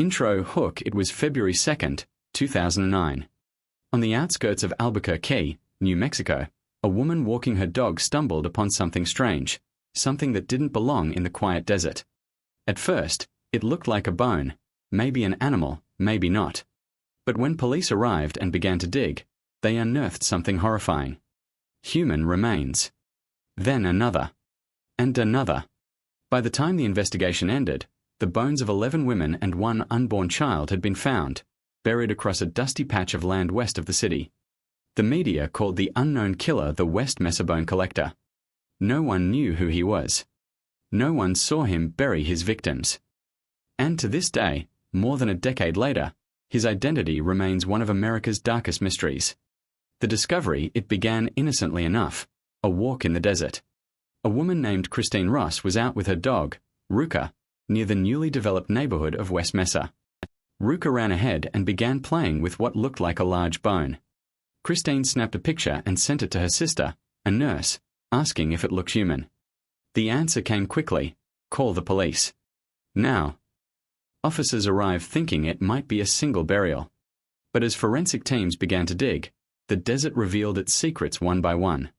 Intro hook. It was February 2nd, 2009. On the outskirts of Albuquerque, New Mexico, a woman walking her dog stumbled upon something strange, something that didn't belong in the quiet desert. At first, it looked like a bone, maybe an animal, maybe not. But when police arrived and began to dig, they unearthed something horrifying. Human remains. Then another. And another. By the time the investigation ended, the bones of 11 women and one unborn child had been found, buried across a dusty patch of land west of the city. The media called the unknown killer the West Mesa bone collector. No one knew who he was. No one saw him bury his victims. And to this day, more than a decade later, his identity remains one of America's darkest mysteries. The discovery, it began innocently enough, a walk in the desert. A woman named Christine Ross was out with her dog, Ruka, near the newly developed neighborhood of West Mesa. Ruka ran ahead and began playing with what looked like a large bone. Christine snapped a picture and sent it to her sister, a nurse, asking if it looked human. The answer came quickly: call the police. Now. Officers arrived thinking it might be a single burial. But as forensic teams began to dig, the desert revealed its secrets one by one.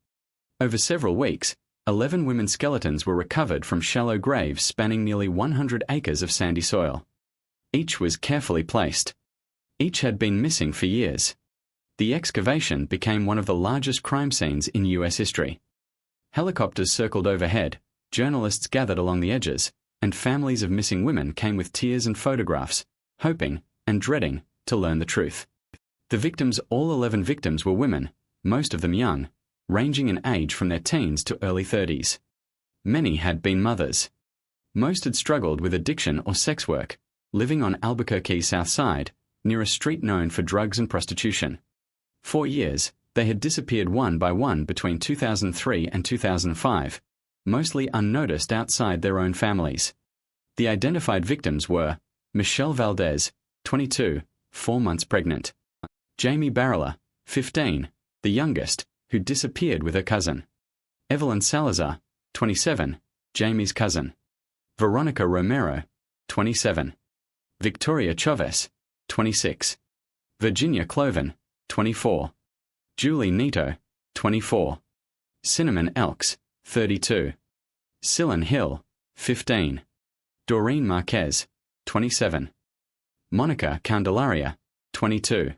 Over several weeks, 11 women's skeletons were recovered from shallow graves spanning nearly 100 acres of sandy soil. Each was carefully placed. Each had been missing for years. The excavation became one of the largest crime scenes in U.S. history. Helicopters circled overhead, journalists gathered along the edges, and families of missing women came with tears and photographs, hoping and dreading to learn the truth. The victims, all 11 victims, were women, most of them young, ranging in age from their teens to early 30s. Many had been mothers. Most had struggled with addiction or sex work, living on Albuquerque's south side, near a street known for drugs and prostitution. For years, they had disappeared one by one between 2003 and 2005, mostly unnoticed outside their own families. The identified victims were Michelle Valdez, 22, 4 months pregnant; Jamie Barilla, 15, the youngest, who disappeared with her cousin; Evelyn Salazar, 27, Jamie's cousin; Veronica Romero, 27; Victoria Chavez, 26; Virginia Cloven, 24; Julie Neto, 24; Cinnamon Elks, 32; Sillen Hill, 15; Doreen Marquez, 27; Monica Candelaria, 22.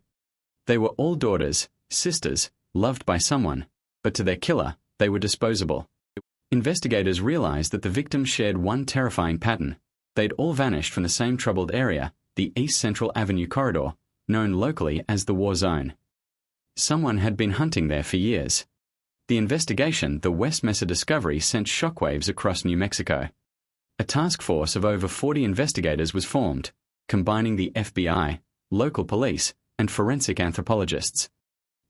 They were all daughters, sisters, loved by someone, but to their killer, they were disposable. Investigators realized that the victims shared one terrifying pattern. They'd all vanished from the same troubled area, the East Central Avenue corridor, known locally as the War Zone. Someone had been hunting there for years. The investigation, the West Mesa discovery, sent shockwaves across New Mexico. A task force of over 40 investigators was formed, combining the FBI, local police, and forensic anthropologists.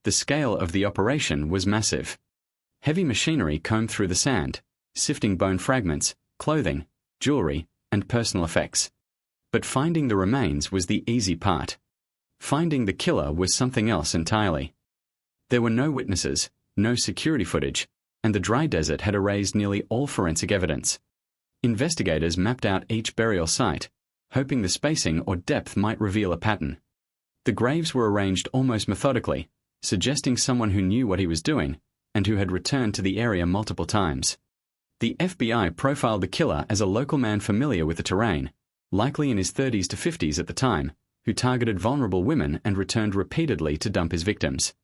The scale of the operation was massive. Heavy machinery combed through the sand, sifting bone fragments, clothing, jewelry, and personal effects. But finding the remains was the easy part. Finding the killer was something else entirely. There were no witnesses, no security footage, and the dry desert had erased nearly all forensic evidence. Investigators mapped out each burial site, hoping the spacing or depth might reveal a pattern. The graves were arranged almost methodically, suggesting someone who knew what he was doing and who had returned to the area multiple times. The FBI profiled the killer as a local man familiar with the terrain, likely in his 30s to 50s at the time, who targeted vulnerable women and returned repeatedly to dump his victims.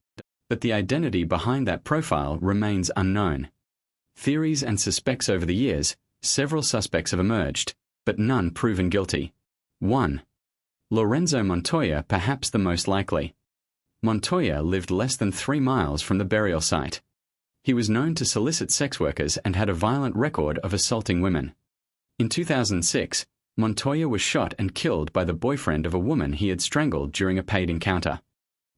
But the identity behind that profile remains unknown. Theories and suspects over the years, several suspects have emerged, but none proven guilty. 1. Lorenzo Montoya, perhaps the most likely. Montoya lived less than 3 miles from the burial site. He was known to solicit sex workers and had a violent record of assaulting women. In 2006, Montoya was shot and killed by the boyfriend of a woman he had strangled during a paid encounter.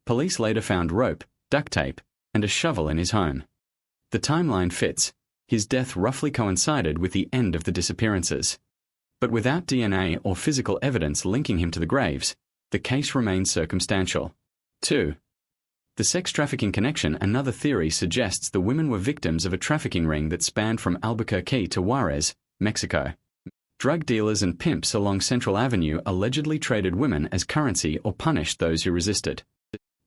Police later found rope, duct tape, and a shovel in his home. The timeline fits. His death roughly coincided with the end of the disappearances. But without DNA or physical evidence linking him to the graves, the case remains circumstantial. 2. The sex trafficking connection. Another theory suggests the women were victims of a trafficking ring that spanned from Albuquerque to Juarez, Mexico. Drug dealers and pimps along Central Avenue allegedly traded women as currency or punished those who resisted.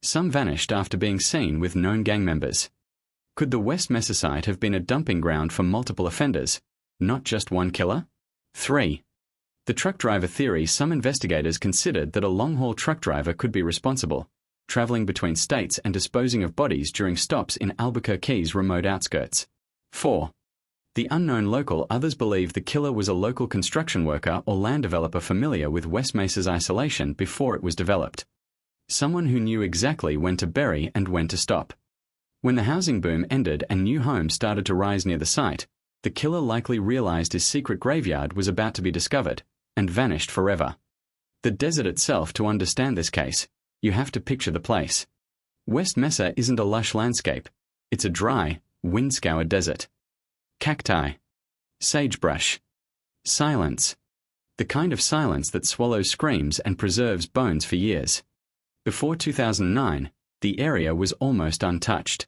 Some vanished after being seen with known gang members. Could the West Mesa site have been a dumping ground for multiple offenders, not just one killer? 3. The truck driver theory. Some investigators considered that a long-haul truck driver could be responsible, traveling between states and disposing of bodies during stops in Albuquerque's remote outskirts. 4. The unknown local. Others believe the killer was a local construction worker or land developer familiar with West Mesa's isolation before it was developed. Someone who knew exactly when to bury and when to stop. When the housing boom ended and new homes started to rise near the site, the killer likely realized his secret graveyard was about to be discovered and vanished forever. The desert itself. To understand this case, you have to picture the place. West Mesa isn't a lush landscape. It's a dry, wind-scoured desert. Cacti. Sagebrush. Silence. The kind of silence that swallows screams and preserves bones for years. Before 2009, the area was almost untouched.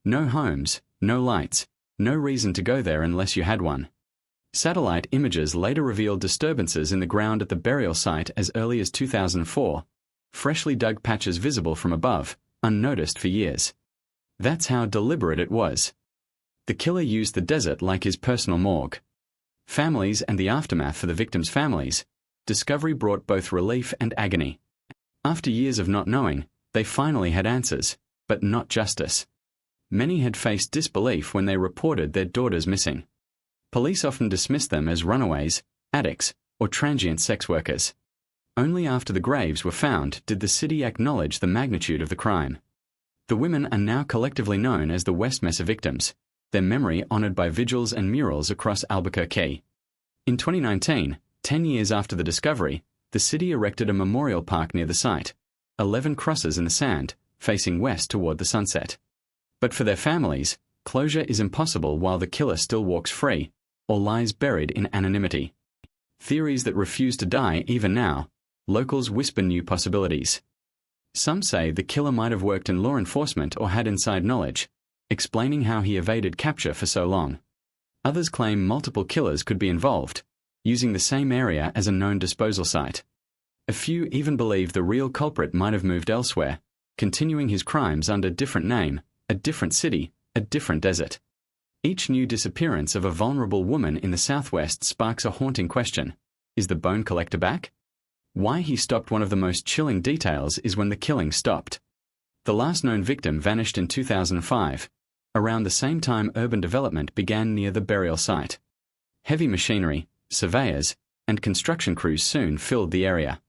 No homes, no lights, no reason to go there unless you had one. Satellite images later revealed disturbances in the ground at the burial site as early as 2004, freshly dug patches visible from above, unnoticed for years. That's how deliberate it was. The killer used the desert like his personal morgue. Families and the aftermath for the victims' families. Discovery brought both relief and agony. After years of not knowing, they finally had answers, but not justice. Many had faced disbelief when they reported their daughters missing. Police often dismissed them as runaways, addicts, or transient sex workers. Only after the graves were found did the city acknowledge the magnitude of the crime. The women are now collectively known as the West Mesa victims, their memory honored by vigils and murals across Albuquerque. In 2019, 10 years after the discovery, the city erected a memorial park near the site, 11 crosses in the sand, facing west toward the sunset. But for their families, closure is impossible while the killer still walks free, or lies buried in anonymity. Theories that refuse to die even now. Locals whisper new possibilities. Some say the killer might have worked in law enforcement or had inside knowledge, explaining how he evaded capture for so long. Others claim multiple killers could be involved, using the same area as a known disposal site. A few even believe the real culprit might have moved elsewhere, continuing his crimes under a different name, a different city, a different desert. Each new disappearance of a vulnerable woman in the Southwest sparks a haunting question. Is the bone collector back? Why he stopped. One of the most chilling details is when the killing stopped. The last known victim vanished in 2005, around the same time urban development began near the burial site. Heavy machinery, surveyors, and construction crews soon filled the area.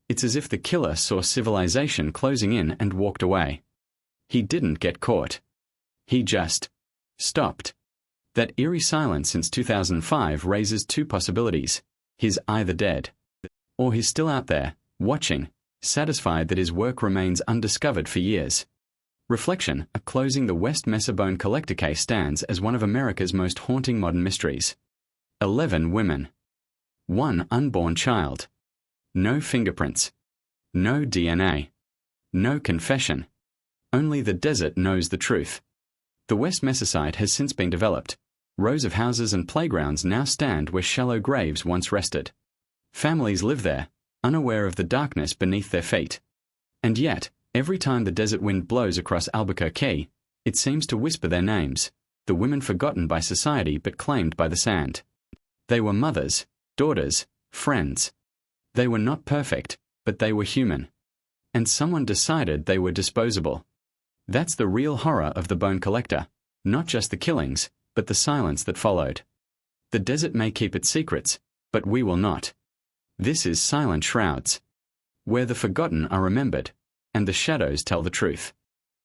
It's as if the killer saw civilization closing in and walked away. He didn't get caught. He just stopped. That eerie silence since 2005 raises two possibilities. He's either dead, or he's still out there, watching, satisfied that his work remains undiscovered for years. Reflection. A closing. The West Mesa bone collector case stands as one of America's most haunting modern mysteries. 11 women. 1 unborn child. No fingerprints. No DNA. No confession. Only the desert knows the truth. The West Mesa site has since been developed. Rows of houses and playgrounds now stand where shallow graves once rested. Families live there, unaware of the darkness beneath their feet. And yet, every time the desert wind blows across Albuquerque, it seems to whisper their names, the women forgotten by society but claimed by the sand. They were mothers, daughters, friends. They were not perfect, but they were human. And someone decided they were disposable. That's the real horror of the bone collector, not just the killings, but the silence that followed. The desert may keep its secrets, but we will not. This is Silent Shrouds, where the forgotten are remembered, and the shadows tell the truth.